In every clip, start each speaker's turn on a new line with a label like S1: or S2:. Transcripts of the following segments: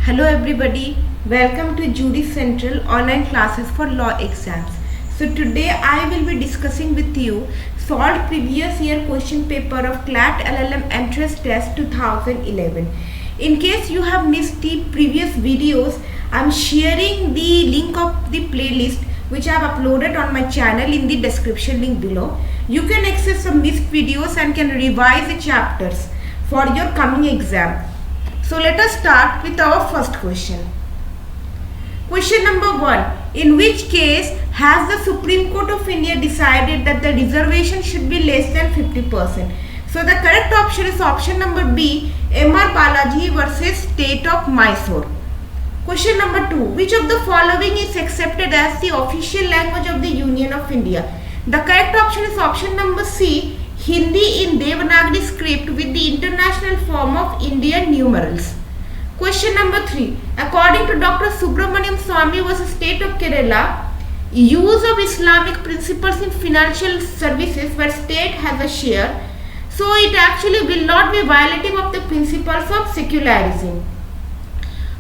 S1: Hello everybody, welcome to Jury Central online classes for law exams. So today I will be discussing with you solved previous year question paper of CLAT LLM entrance test 2011. In case you have missed the previous videos, I am sharing the link of the playlist which I have uploaded on my channel in the description link below. You can access some missed videos and can revise the chapters for your coming exam. So let us start with our first question. Question number 1. In which case has the Supreme Court of India decided that the reservation should be less than 50%? So the correct option is option number B, M.R. Balaji versus State of Mysore. Question number 2. Which of the following is accepted as the official language of the Union of India? The correct option is option number C, Hindi in Devanagari script with the international form of Indian numerals. Question number 3. According to Dr. Subramaniam Swamy versus State of Kerala, use of Islamic principles in financial services where state has a share, so it actually will not be violative of the principles of secularism.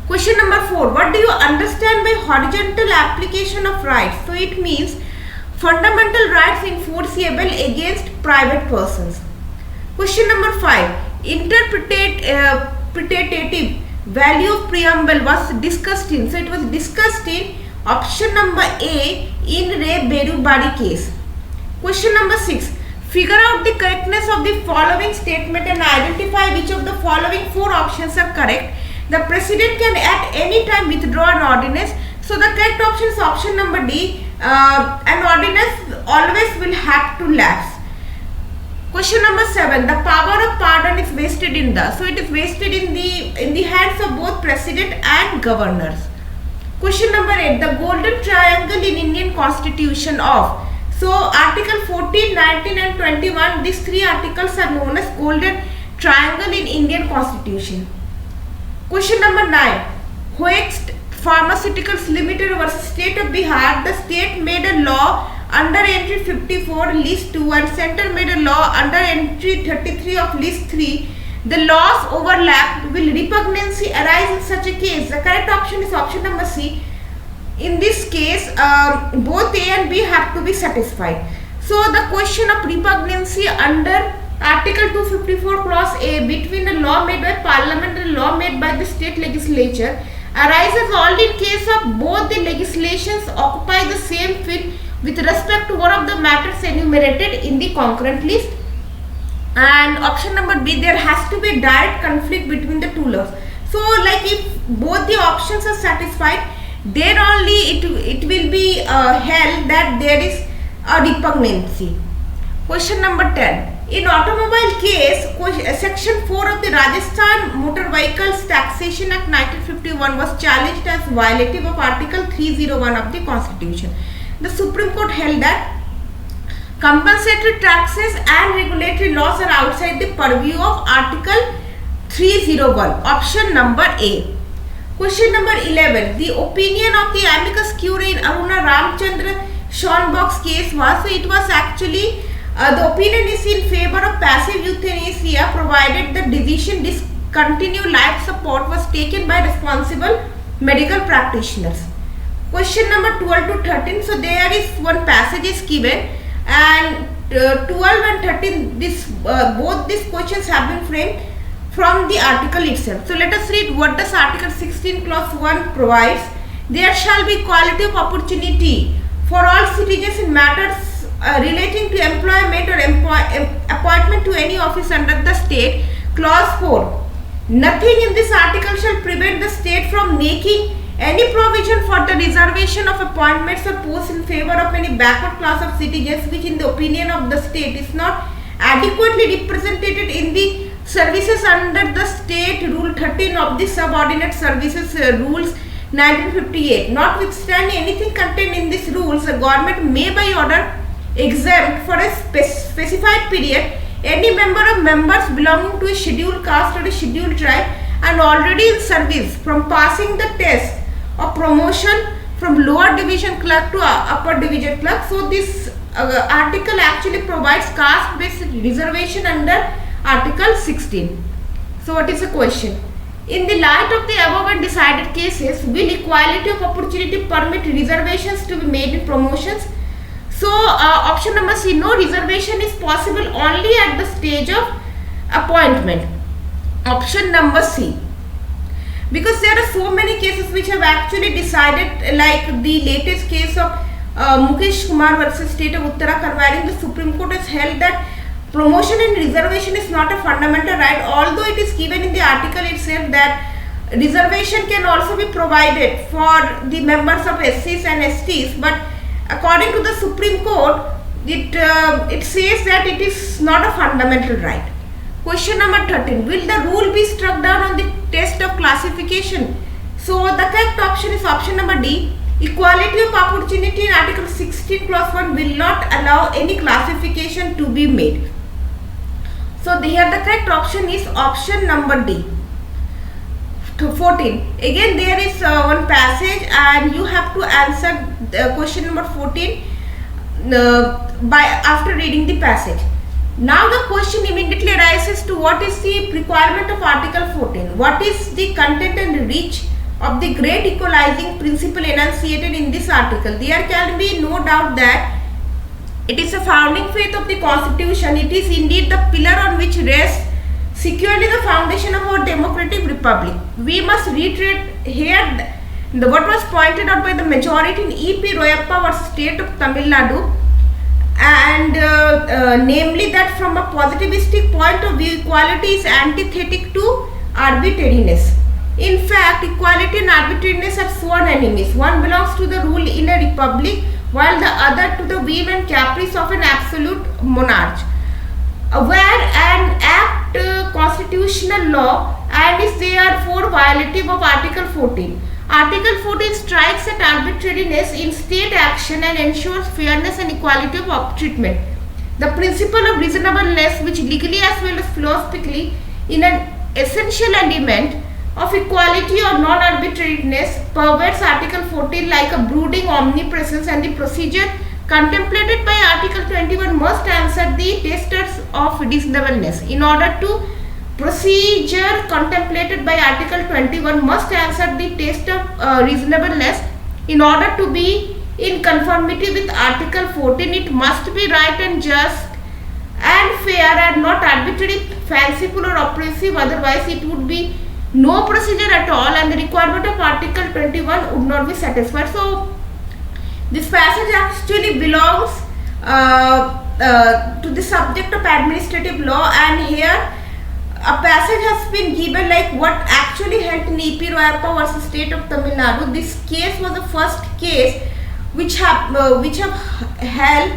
S1: Question number 4. What do you understand by horizontal application of rights? So it means fundamental rights enforceable against private persons. Question number 5. Interpretative value of preamble was discussed in. So it was discussed in option number A in Re Berubari case. Question number 6. Figure out the correctness of the following statement and identify which of the following 4 options are correct. The President can at any time withdraw an ordinance. So the correct option is option number D. An ordinance always will have to lapse. Question number 7. The power of pardon is vested in the. So it is vested in the hands of both President and governors. Question number 8. The golden triangle in Indian Constitution of. So Article 14, 19 and 21. These 3 articles are known as golden triangle in Indian Constitution. Question number 9. Hoext Pharmaceuticals Limited versus State of Bihar. The state made a law under entry 54 list 2 and center made a law under entry 33 of list 3. The laws overlap. Will repugnancy arise in such a case? The correct option is option number C. In this case, both A and B have to be satisfied. So the question of repugnancy under Article 254 clause A between a law made by Parliament and a law made by the state legislature arises only in case of both the legislations occupy the same field with respect to one of the matters enumerated in the concurrent list. And option number B, there has to be a direct conflict between the 2 laws. So like if both the options are satisfied, then only it will be held that there is a repugnancy. Question number 10. In automobile case, section 4 of the Rajasthan Motor Vehicles Taxation Act 1951 was challenged as violative of Article 301 of the Constitution. The Supreme Court held that compensatory taxes and regulatory laws are outside the purview of Article 301. Option number A. Question number 11. The opinion of the amicus curiae in Aruna Ramchandra Schonbock's case was, so it was actually the opinion is in favor of passive euthanasia provided the decision discontinue life support was taken by responsible medical practitioners. Question number 12 to 13. So there is one passage is given and 12 and 13 both these questions have been framed from the article itself. So let us read what does Article 16 clause 1 provides. There shall be equality of opportunity for all citizens in matters relating to employment or appointment to any office under the state. Clause 4. Nothing in this article shall prevent the state from making any provision for the reservation of appointments or posts in favor of any backward class of citizens which in the opinion of the state is not adequately represented in the services under the state rule 13 of the subordinate services rules 1958. Notwithstanding anything contained in these rules, the government may by order exempt for a specified period any members belonging to a scheduled caste or a scheduled tribe and already in service from passing the test of promotion from lower division clerk to upper division clerk. So this article actually provides caste based reservation under Article 16. So what is the question? In the light of the above and decided cases, will equality of opportunity permit reservations to be made in promotions? So option number C, no, reservation is possible only at the stage of appointment. Option number C, because there are so many cases which have actually decided, like the latest case of Mukesh Kumar versus State of Uttarakhand, wherein the Supreme Court has held that promotion and reservation is not a fundamental right, although it is given in the article itself that reservation can also be provided for the members of SCs and STs, but according to the Supreme Court, it says that it is not a fundamental right. Question number 13. Will the rule be struck down on the test of classification? So the correct option is option number D. Equality of opportunity in Article 16 clause 1 will not allow any classification to be made. So here the correct option is option number D. 14. Again there is one passage and you have to answer question number 14 after reading the passage. Now the question immediately arises to what is the requirement of Article 14? What is the content and reach of the great equalizing principle enunciated in this article? There can be no doubt that it is a founding faith of the Constitution. It is indeed the pillar on which rests securely the foundation of our democratic republic. We must reiterate here what was pointed out by the majority in E.P. Royappa versus State of Tamil Nadu, and namely that from a positivistic point of view, equality is antithetic to arbitrariness. In fact, equality and arbitrariness are sworn enemies. One belongs to the rule in a republic, while the other to the whim and caprice of an absolute monarch. Where an act constitutional law and is therefore violative of Article 14. Article 14 strikes at arbitrariness in state action and ensures fairness and equality of treatment. The principle of reasonableness, which legally as well as philosophically in an essential element of equality or non-arbitrariness, pervades Article 14 like a brooding omnipresence, and the procedure contemplated by Article 21 must answer the testers of reasonableness. In order to procedure contemplated by Article 21 must answer the test of reasonableness. In order to be in conformity with Article 14, it must be right and just and fair and not arbitrary, fanciful or oppressive, otherwise it would be no procedure at all and the requirement of Article 21 would not be satisfied. So this passage actually belongs to the subject of administrative law, and here a passage has been given like what actually held in E.P. Royappa versus State of Tamil Nadu. This case was the first case which have held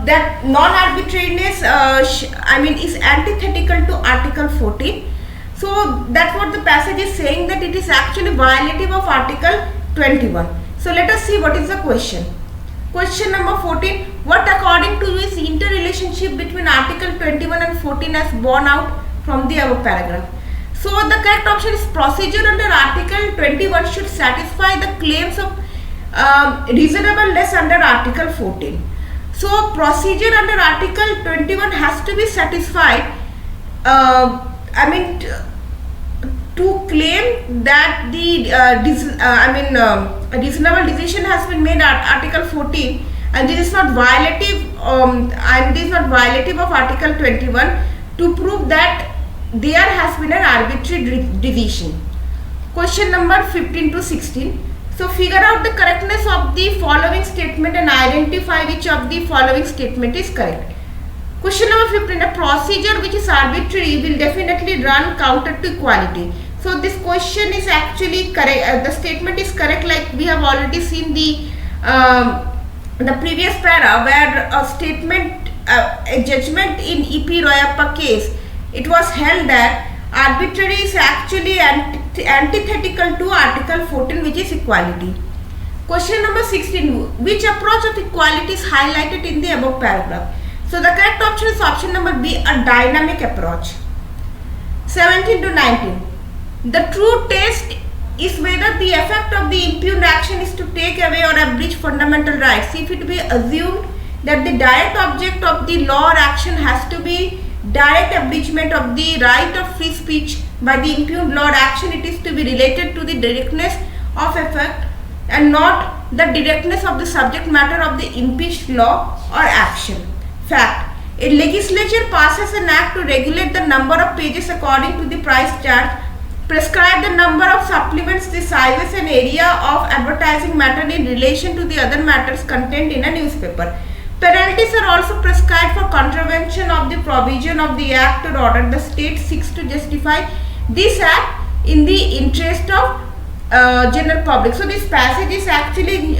S1: that non-arbitrariness is antithetical to Article 14. So that's what the passage is saying, that it is actually violative of Article 21. So let us see what is the question. Question number 14. What according to you is interrelationship between Article 21 and 14 as borne out from the above paragraph? So the correct option is procedure under Article 21 should satisfy the claims of reasonableness under Article 14. So procedure under Article 21 has to be satisfied to claim that the a reasonable decision has been made at Article 14, and this is not violative and this is not violative of Article 21, to prove that there has been an arbitrary decision. Question number 15 to 16. So figure out the correctness of the following statement and identify which of the following statement is correct. Question number 15. A procedure which is arbitrary will definitely run counter to equality. So this question is actually correct. The statement is correct, like we have already seen the previous para, where a statement, a judgment in E.P. Royappa case, it was held that arbitrary is actually antithetical to Article 14, which is equality. Question number 16. Which approach of equality is highlighted in the above paragraph? So the correct option is option number B, a dynamic approach. 17 to 19. The true test is whether the effect of the impugned action is to take away or abridge fundamental rights. If it be assumed that the direct object of the law or action has to be direct abridgment of the right of free speech, by the impugned law or action, it is to be related to the directness of effect and not the directness of the subject matter of the impeached law or action. Fact: a legislature passes an act to regulate the number of pages according to the price chart, prescribe the number of supplements, the sizes and area of advertising matter in relation to the other matters contained in a newspaper. Penalties are also prescribed for contravention of the provision of the act or order. The state seeks to justify this act in the interest of general public. So this passage is actually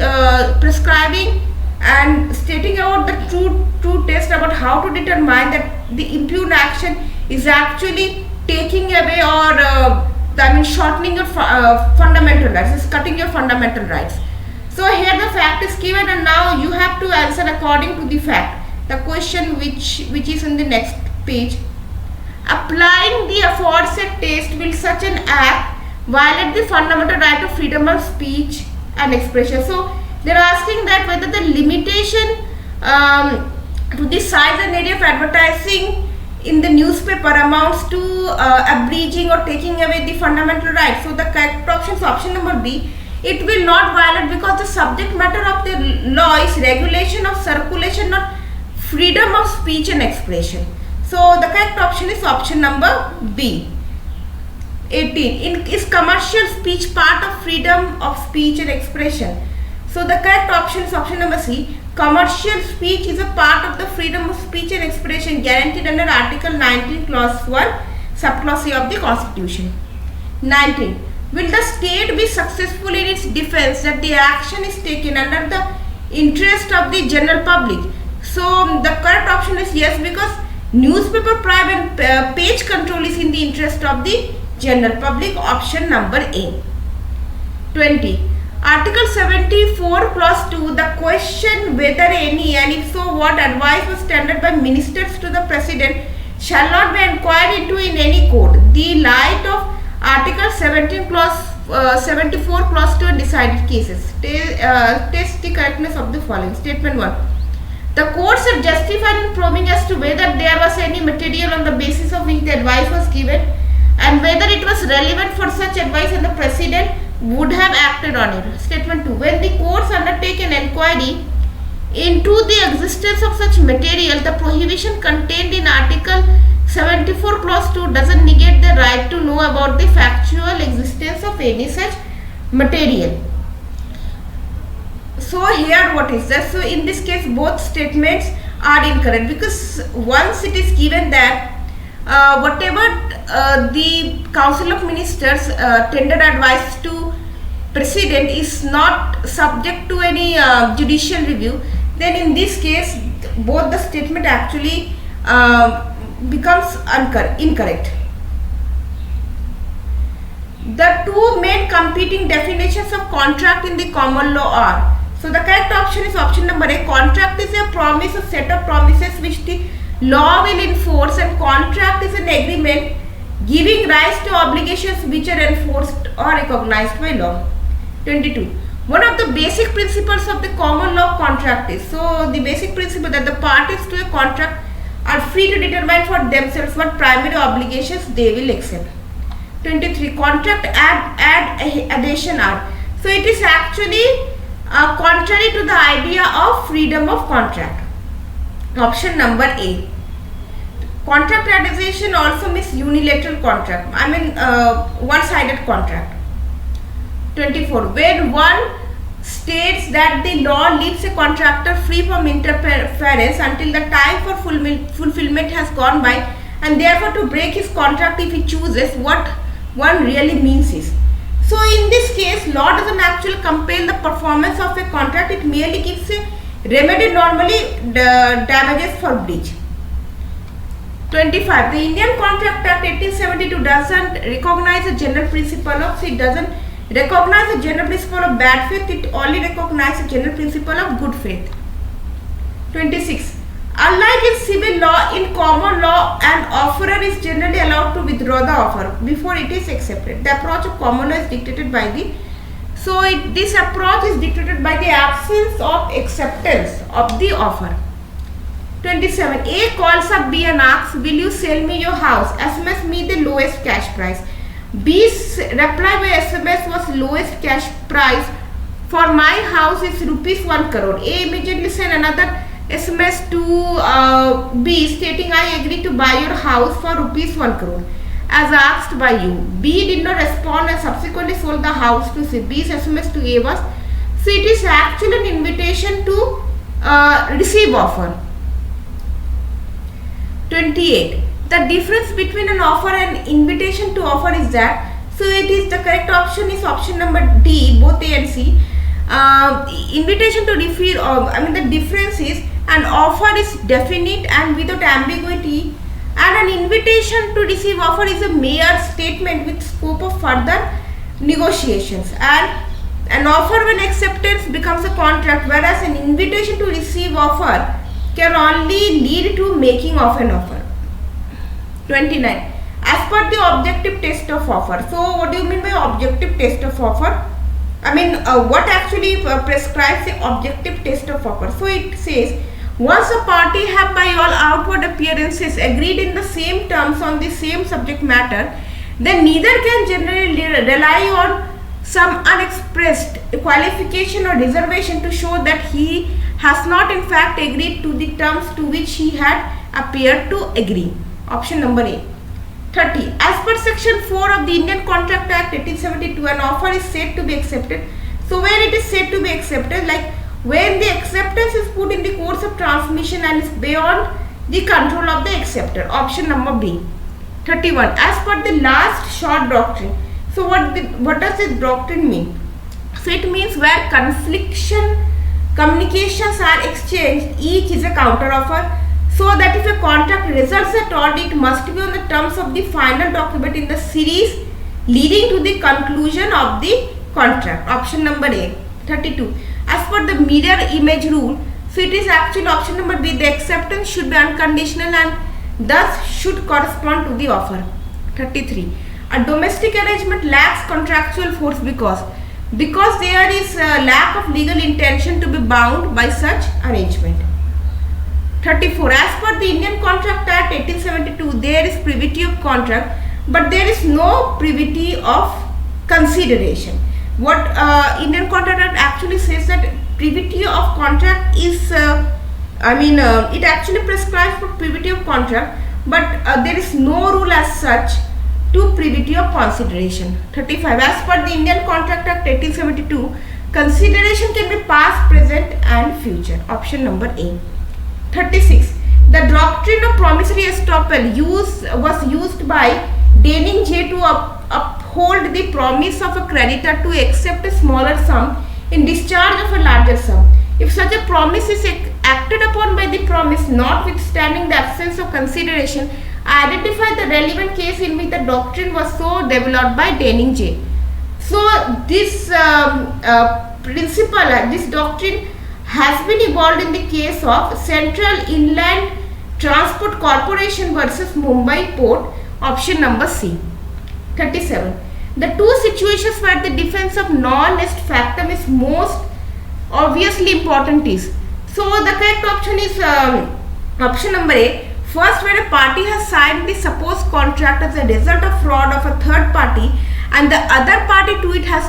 S1: prescribing and stating about the true test about how to determine that the impugned action is actually taking away or shortening your fundamental rights, is cutting your fundamental rights. So here the fact is given and now you have to answer according to the fact. The question which is in the next page. Applying the aforesaid test, will such an act violate the fundamental right of freedom of speech and expression? So they are asking that whether the limitation to the size and area of advertising in the newspaper amounts to abridging or taking away the fundamental right. So the correct option is option number B. It will not violate because the subject matter of the law is regulation of circulation, not freedom of speech and expression. So the correct option is option number B. 18. Is commercial speech part of freedom of speech and expression? So the correct option is option number C. Commercial speech is a part of the freedom of speech and expression guaranteed under Article 19 Clause 1 Subclause A of the Constitution. 19. Will the state be successful in its defense that the action is taken under the interest of the general public? So the correct option is yes, because newspaper private page control is in the interest of the general public. Option number A. 20. Article 74 Clause 2, the question whether any and if so what advice was tendered by ministers to the President shall not be inquired into in any court. The light of Article 74 Clause 2 and decided cases. Test the correctness of the following. Statement 1. The courts are justified in probing as to whether there was any material on the basis of which the advice was given and whether it was relevant for such advice and the President would have acted on it. Statement 2. When the courts undertake an inquiry into the existence of such material, the prohibition contained in Article 74 Clause 2 doesn't negate the right to know about the factual existence of any such material. So here what is that? So in this case both statements are incorrect, because once it is given that whatever the Council of Ministers tendered advice to President is not subject to any judicial review, then in this case both the statement actually becomes incorrect. The two main competing definitions of contract in the common law are. So the correct option is option number A. Contract is a promise, a set of promises which the law will enforce, and contract is an agreement giving rise to obligations which are enforced or recognized by law. 22. One of the basic principles of the common law contract is, so the basic principle that the parties to a contract are free to determine for themselves what primary obligations they will accept. 23. Contract adhesion are. So it is actually contrary to the idea of freedom of contract. Option number A. Contract adhesion also means unilateral contract, one-sided contract. 24. When one states that the law leaves a contractor free from interference until the time for fulfillment has gone by, and therefore to break his contract if he chooses, what one really means is. So in this case, law doesn't actually compel the performance of a contract, it merely gives a remedy, normally the damages for breach. 25. The Indian Contract Act 1872 doesn't recognize the general principle of, it doesn't recognize the general principle of bad faith, it only recognizes the general principle of good faith. 26. Unlike in civil law, in common law, an offerer is generally allowed to withdraw the offer before it is accepted. The approach of common law is dictated by the, this approach is dictated by the absence of acceptance of the offer. 27. A calls up B and asks, will you sell me your house? SMS me the lowest cash price. B's reply by SMS was lowest cash price for my house is rupees 1 crore. A immediately sent another SMS to B stating, I agree to buy your house for rupees 1 crore as asked by you. B did not respond and subsequently sold the house to C. B's SMS to A was, so it is actually an invitation to receive offer. 28. The difference between an offer and invitation to offer is that, so it is the correct option is option number D, both A and C. Invitation to receive, the difference is an offer is definite and without ambiguity, and an invitation to receive offer is a mere statement with scope of further negotiations, and an offer when acceptance becomes a contract, whereas an invitation to receive offer can only lead to making of an offer. 29. As per the objective test of offer. So what do you mean by objective test of offer? What actually prescribes the objective test of offer? So it says, once a party have by all outward appearances agreed in the same terms on the same subject matter, then neither can generally rely on some unexpressed qualification or reservation to show that he has not in fact agreed to the terms to which he had appeared to agree. Option number A. 30. As per section 4 of the Indian Contract Act 1872, an offer is said to be accepted. So when it is said to be accepted, like when the acceptance is put in the course of transmission and is beyond the control of the acceptor. Option number B. 31. As per the last short doctrine. So what does this doctrine mean? So it means where communications are exchanged, each is a counter offer. So that if a contract results at all, it must be on the terms of the final document in the series leading to the conclusion of the contract. Option number A. 32. As per the mirror image rule, so it is actually option number B. The acceptance should be unconditional and thus should correspond to the offer. 33. A domestic arrangement lacks contractual force because there is a lack of legal intention to be bound by such arrangement. 34. As per the Indian Contract Act 1872, there is privity of contract, but there is no privity of consideration. What Indian Contract Act actually says that privity of contract is, it actually prescribes for privity of contract, but there is no rule as such to privity of consideration. 35. As per the Indian Contract Act 1872, consideration can be past, present and future. Option number A. 36. The doctrine of promissory estoppel was used by Denning-J to uphold the promise of a creditor to accept a smaller sum in discharge of a larger sum. If such a promise is acted upon by the promise, notwithstanding the absence of consideration, identify the relevant case in which the doctrine was so developed by Denning-J. So this this doctrine has been evolved in the case of Central Inland Transport Corporation versus Mumbai Port. Option number C. 37. The two situations where the defense of non-est factum is most obviously important is. So the correct option is option number A. First, when a party has signed the supposed contract as a result of fraud of a third party and the other party to it has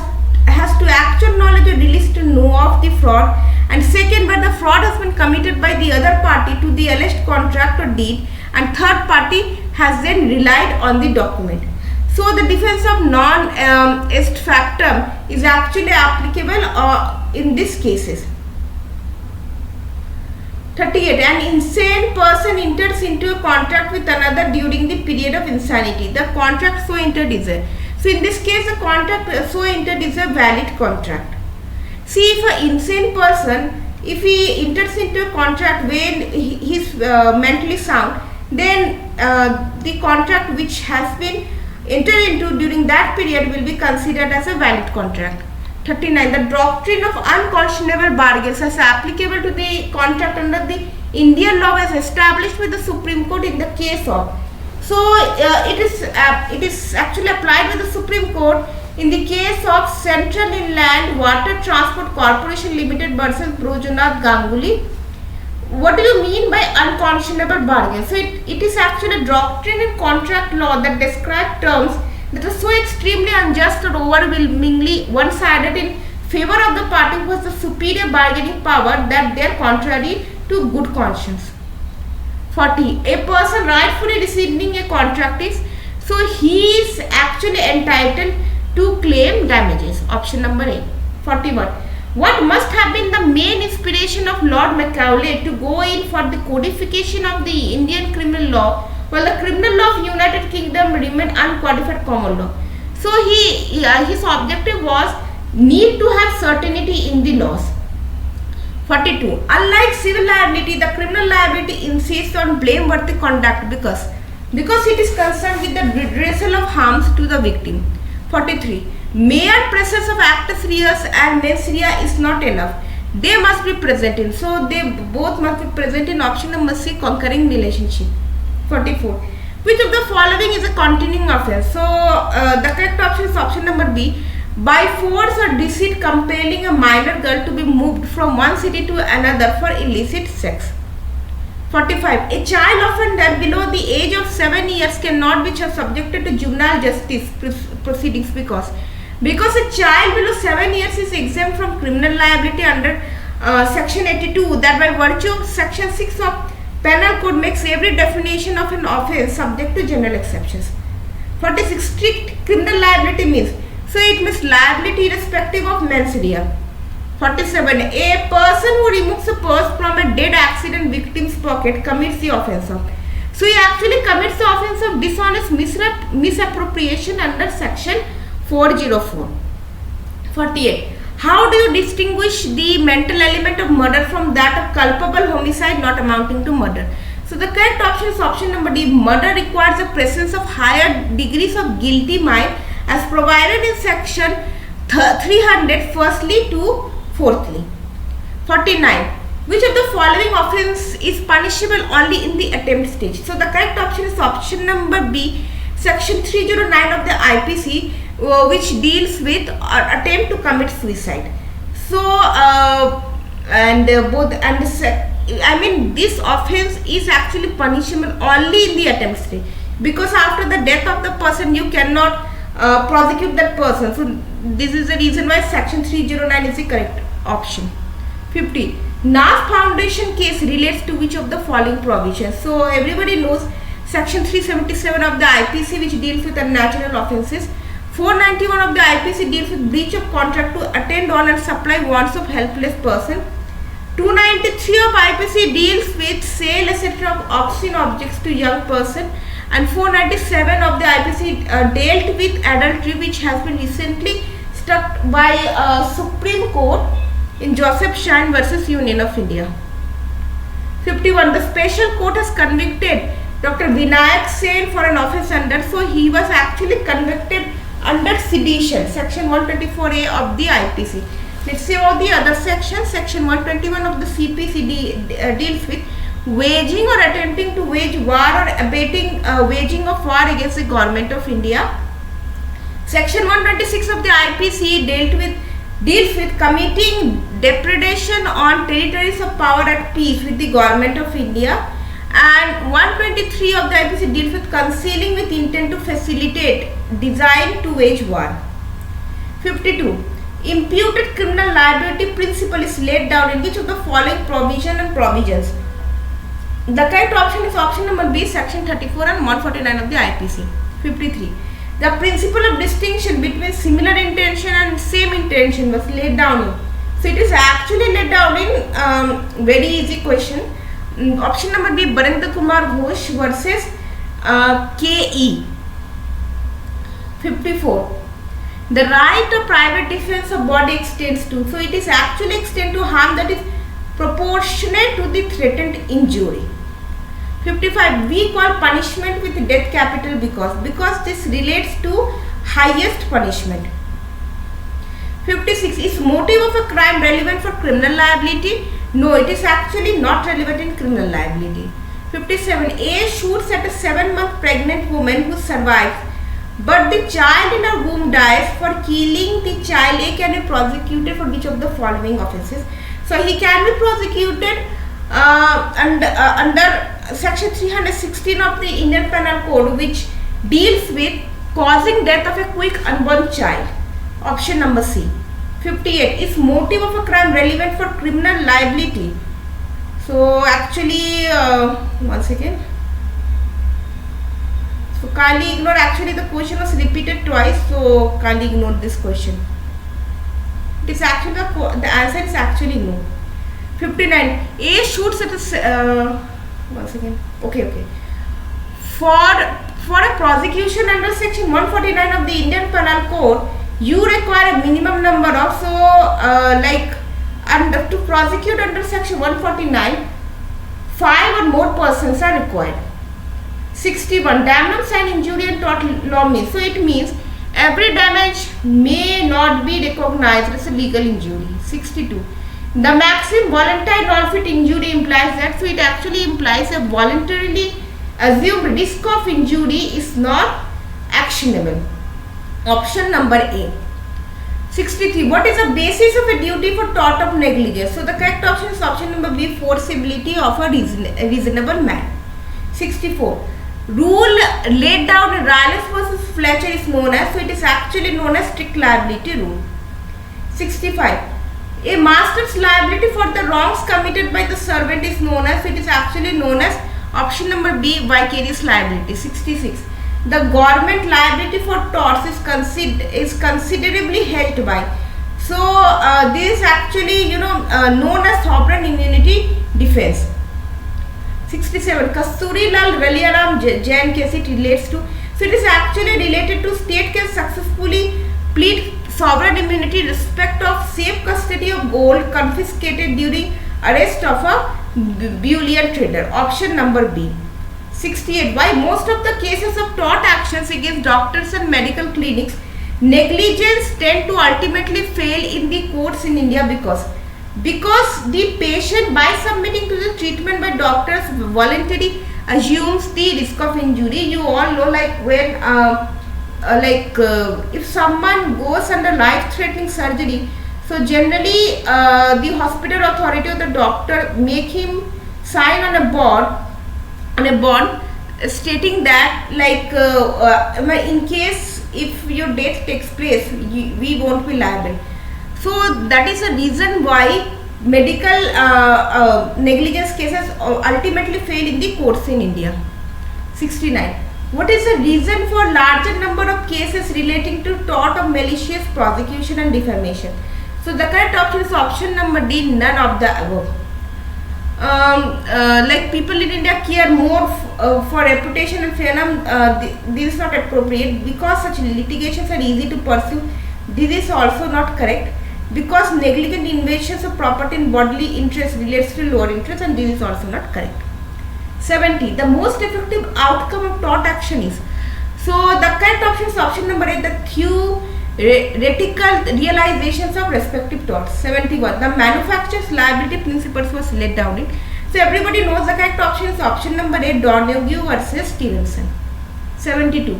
S1: to actual knowledge or release to know of the fraud, and second, where the fraud has been committed by the other party to the alleged contract or deed and third party has then relied on the document. So the defense of non-est factum is actually applicable in these cases. 38. An insane person enters into a contract with another during the period of insanity. The contract so entered is a. So in this case, the contract so entered is a valid contract. See, if an insane person, if he enters into a contract when he is mentally sound, then the contract which has been entered into during that period will be considered as a valid contract. 39. The doctrine of unconscionable bargains is applicable to the contract under the Indian law as established by the Supreme Court in the case of. So it is actually applied by the Supreme Court in the case of Central Inland Water Transport Corporation Limited versus Brojnath Ganguly, What do you mean by unconscionable bargain? So it is actually a doctrine in contract law that describes terms that are so extremely unjust or overwhelmingly one-sided in favor of the party who has the superior bargaining power that they are contrary to good conscience. 40. A person rightfully receiving a contract is, so he is actually entitled to claim damages. Option number A. 41. What must have been the main inspiration of Lord Macaulay to go in for the codification of the Indian criminal law, while the criminal law of United Kingdom remained uncodified common law? So his objective was need to have certainty in the laws. 42. Unlike civil liability, the criminal liability insists on blameworthy conduct because it is concerned with the redressal of harms to the victim. 43. Mere presence of actus reus and mens rea is not enough. They must be present in. So they both must be present in option number C, concurring relationship. 44. Which of the following is a continuing offence? So the correct option is option number B. By force or deceit compelling a minor girl to be moved from one city to another for illicit sex. 45. A child offender below the age of 7 years cannot be subjected to juvenile justice proceedings because a child below 7 years is exempt from criminal liability under section 82, that by virtue of section 6 of penal code makes every definition of an offence subject to general exceptions. 46. Strict criminal liability means, so it means liability irrespective of mens rea. 47. A person who removes a purse from a dead accident victim's pocket commits the offence of. So he actually commits the offence of dishonest misappropriation under section 404. 48. How do you distinguish the mental element of murder from that of culpable homicide not amounting to murder? So the correct option is option number D. Murder requires the presence of higher degrees of guilty mind as provided in section 300 firstly to fourthly. 49. Which of the following offence is punishable only in the attempt stage? So the correct option is option number B, section 309 of the IPC, which deals with attempt to commit suicide. So this offence is actually punishable only in the attempt stage, because after the death of the person you cannot prosecute that person. So this is the reason why section 309 is the correct option. 50. NAF Foundation case relates to which of the following provisions? So everybody knows section 377 of the IPC, which deals with unnatural offences. 491 of the IPC deals with breach of contract to attend on and supply wants of helpless person. 293 of IPC deals with sale etc. of obscene objects to young person. And 497 of the IPC dealt with adultery, which has been recently struck by Supreme Court in Joseph Shine versus Union of India. 51. The special court has convicted Dr. Vinayak Sen for an offence under, so he was actually convicted under sedition, section 124A of the IPC. Let's see about the other sections. Section 121 of the CPC deals with waging or attempting to wage war or abating waging of war against the government of India. Section 126 of the IPC deals with committing depredation on territories of power at peace with the government of India. And 123 of the IPC deals with concealing with intent to facilitate, designed to wage war. 52. Imputed criminal liability principle is laid down in which of the following provision and provisions? The correct option is option number B, section 34 and 149 of the IPC. 53. The principle of distinction between similar intention and same intention was laid down in. So it is actually laid down in very easy question. Option number B, Barendra Kumar Ghosh versus KE. 54. The right of private defense of body extends to. So it is actually extend to harm that is proportionate to the threatened injury. 55. We call punishment with death capital because this relates to highest punishment. 56. Is motive of a crime relevant for criminal liability? No, it is actually not relevant in criminal liability. 57. A shoots at a 7-month pregnant woman who survives, but the child in her womb dies. For killing the child, A can be prosecuted for which of the following offences? So he can be prosecuted and under section 316 of the Indian Penal Code, which deals with causing death of a quick unborn child. Option number C. 58. Is motive of a crime relevant for criminal liability? So actually, once again, so kindly ignore. Actually, the question was repeated twice, so kindly ignore this question. It is actually the answer is actually no. 59. A shoots at a once again. Okay. For a prosecution under section 149 of the Indian Penal Code, you require a minimum number of and to prosecute under section 149, 5 or more persons are required. 61. Damnum sine injury and tort law means. So it means every damage may not be recognized as a legal injury. 62. The maxim voluntary non-fit injury implies that, so it actually implies a voluntarily assumed risk of injury is not actionable. Option number A. 63. What is the basis of a duty for tort of negligence? So the correct option is option number B, forcibility of a reasonable man. 64. Rule laid down in Rylance versus Fletcher is known as, so it is actually known as strict liability rule. 65. A master's liability for the wrongs committed by the servant is known as, so it is actually known as option number B, vicarious liability. 66. The government liability for torts is considerably helped by, so this is actually known as sovereign immunity defense. 67. Kasturi Lal Raliaram Jain case it relates to, so it is actually related to state can successfully plead sovereign immunity respect of safe custody of gold confiscated during arrest of a bullion trader. Option number B. 68. Why most of the cases of tort actions against doctors and medical clinics negligence tend to ultimately fail in the courts in India? Because the patient, by submitting to the treatment by doctors, voluntarily assumes the risk of injury. You all know, like when if someone goes under life-threatening surgery, so generally the hospital authority or the doctor make him sign on a bond stating that in case if your death takes place, we won't be liable. So that is a reason why medical negligence cases ultimately fail in the courts in India. 69. What is the reason for larger number of cases relating to tort of malicious prosecution and defamation? So the correct option is option number D, none of the above. People in India care more for reputation and fairness. This is not appropriate because such litigations are easy to pursue. This is also not correct because negligent invasions of property and bodily interest relates to lower interest, and this is also not correct. 70. The most effective outcome of tort action is, so the correct option is option number A, the theoretical realizations of respective torts. 71. The manufacturer's liability principles was laid down in, so everybody knows the correct option is option number A, Donoghue versus Stevenson. 72.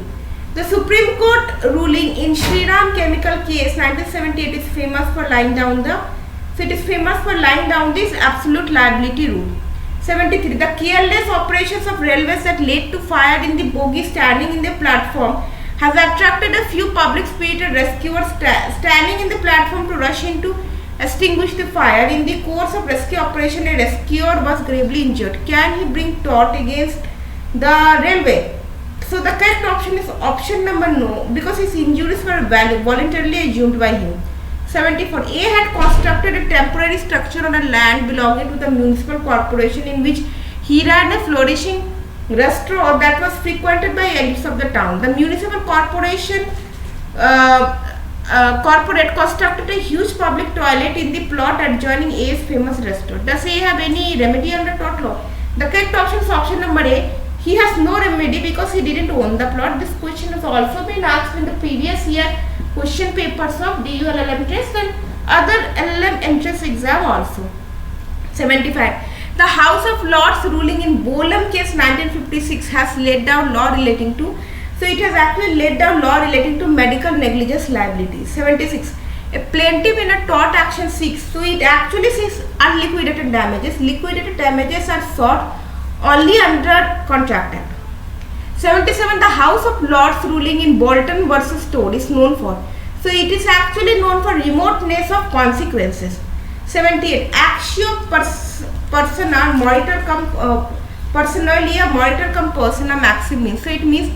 S1: The Supreme Court ruling in Shriram Chemical case 1978 is famous for laying down this absolute liability rule. 73. The careless operations of railways that led to fire in the bogie standing in the platform has attracted a few public-spirited rescuers standing in the platform to rush in to extinguish the fire. In the course of rescue operation, a rescuer was gravely injured. Can he bring tort against the railway? So the correct option is option number no, because his injuries were voluntarily assumed by him. 74. A had constructed a temporary structure on a land belonging to the municipal corporation in which he ran a flourishing restaurant that was frequented by elites of the town. The municipal corporation corporate constructed a huge public toilet in the plot adjoining A's famous restaurant. Does A have any remedy under tort law? The correct option is option number A. He has no remedy because he didn't own the plot. This question has also been asked in the previous year question papers of DU LLM test and other LLM entrance exam also. 75. The House of Lords ruling in Bolam case 1956 has laid down law relating to, so it has actually laid down law relating to medical negligence liability. 76. A plaintiff in a tort action seeks, so it actually says unliquidated damages. Liquidated damages are sought only under Contract Act. 77. The House of Lords ruling in Bolton versus Todd is known for, so it is actually known for remoteness of consequences. 78. Actio persona moritur cum personalia moritur cum persona maximis, so it means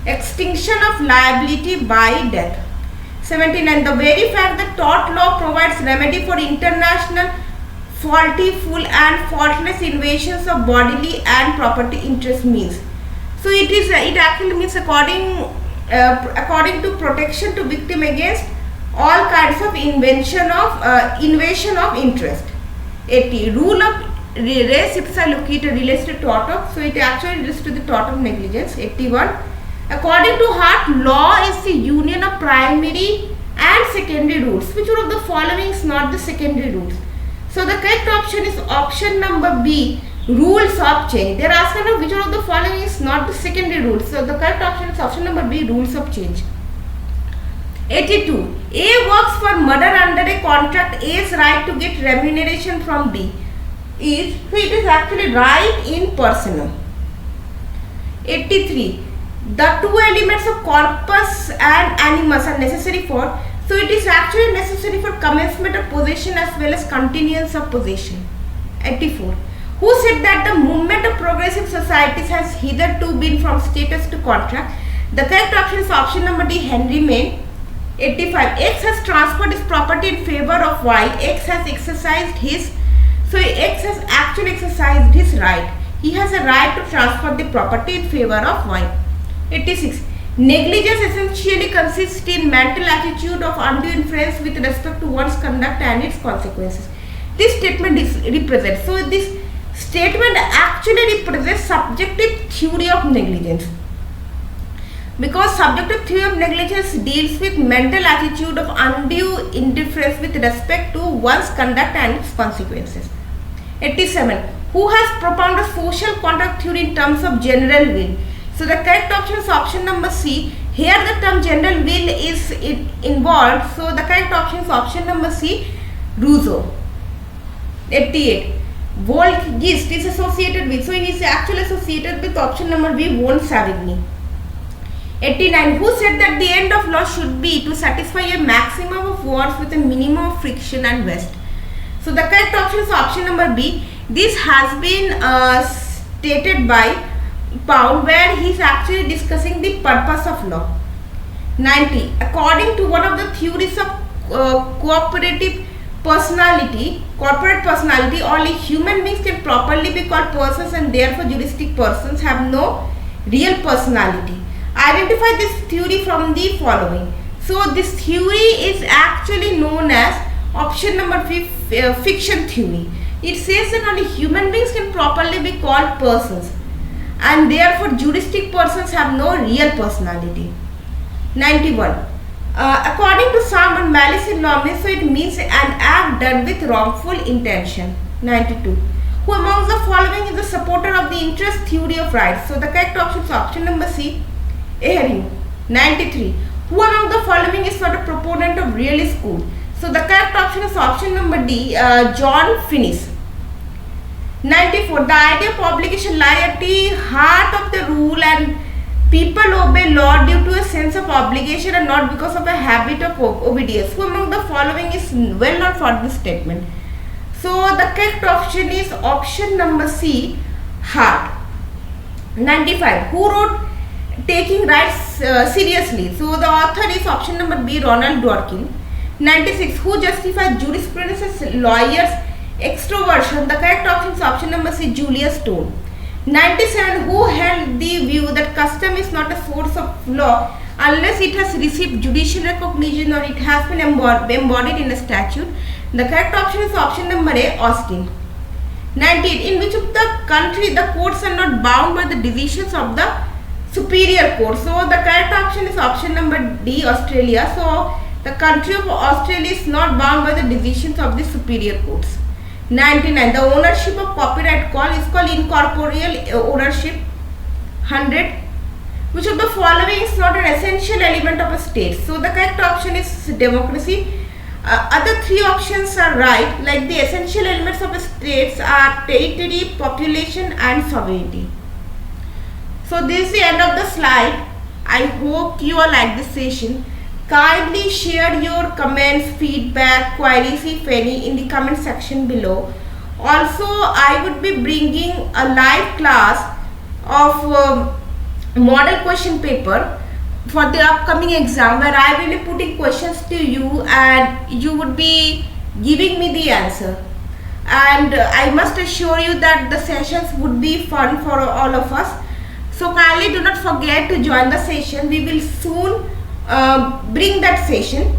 S1: extinction of liability by death. 79. The very fact that tort law provides remedy for international faulty, full and faultless invasions of bodily and property interest means, so it actually means according to protection to victim against all kinds of invasion of interest. 80. Rule of res ipsa loquitur relates to tort of, so it actually relates to the tort of negligence. 81. According to Hart, law is the union of primary and secondary roots. Which one of the following is not the secondary roots? So the correct option is option number B, rules of change. They are asking which one of the following is not the secondary roots. So the correct option is option number B, rules of change. 82. A works for murder under a contract. A's right to get remuneration from B is, so it is actually right in personam. 83. The two elements of corpus and animus are necessary for, so it is actually necessary for commencement of possession as well as continuance of possession. 84. Who said that the movement of progressive societies has hitherto been from status to contract? The correct option is option number D, Henry Maine. 85. X has transferred his property in favor of Y. X has exercised his, so X has actually exercised his right. He has a right to transfer the property in favor of Y. 86. Negligence essentially consists in mental attitude of undue influence with respect to one's conduct and its consequences. This statement represents, so this statement actually represents subjective theory of negligence, because subjective theory of negligence deals with mental attitude of undue indifference with respect to one's conduct and its consequences. 87. Who has propounded social contract theory in terms of general will? So the correct option is option number C. Here the term general will is involved, so the correct option is option number C, Rousseau. 88. Volksgist is associated with, so it is actually associated with option number B, von Savigny. 89. Who said that the end of law should be to satisfy a maximum of wars with a minimum of friction and waste? So the correct option is option number B. This has been stated by Pound, where he is actually discussing the purpose of law. 90. According to one of the theories of corporate personality, only human beings can properly be called persons, and therefore juristic persons have no real personality. Identify this theory from the following. So this theory is actually known as option number 5, fiction theory. It says that only human beings can properly be called persons, and therefore juristic persons have no real personality. 91. According to some on malice in law, so it means an act done with wrongful intention. 92. Who amongst the following is the supporter of the interest theory of rights? So the correct option is option number C, Ehring. 93. Who among the following is not a proponent of realist school? So the correct option is option number D, John Finnis. 94. The idea of obligation lie at the heart of the rule, and people obey law due to a sense of obligation and not because of a habit of obedience. Who among the following is well known for this statement? So the correct option is option number C, Hart. 95. Who wrote Taking Rights Seriously? So the author is option number B, Ronald Dworkin. 96. Who justified jurisprudence as lawyers' extroversion? The correct option is option number C, Julius Stone. 97. Who held the view that custom is not a source of law unless it has received judicial recognition or it has been embodied in a statute? The correct option is option number A, Austin. 98. In which of the country the courts are not bound by the decisions of the superior court? So the correct option is option number D, Australia. So the country of Australia is not bound by the decisions of the superior courts. 99. The ownership of copyright is called incorporeal ownership. 100. Which of the following is not an essential element of a state? So the correct option is democracy. Other three options are right, like the essential elements of states are territory, population and sovereignty. So this is the end of the slide. I hope you all like this session. Kindly share your comments, feedback, queries if any in the comment section below. Also, I would be bringing a live class of model question paper for the upcoming exam, where I will be putting questions to you and you would be giving me the answer. And I must assure you that the sessions would be fun for all of us. So kindly do not forget to join the session. We will soon bring that session.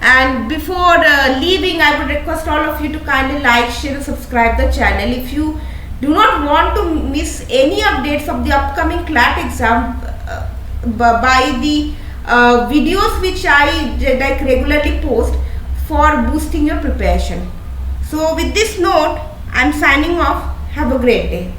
S1: And before leaving, I would request all of you to kindly like, share and subscribe the channel. If you do not want to miss any updates of the upcoming CLAT exam by the videos which I like regularly post for boosting your preparation. So with this note, I am signing off. Have a great day.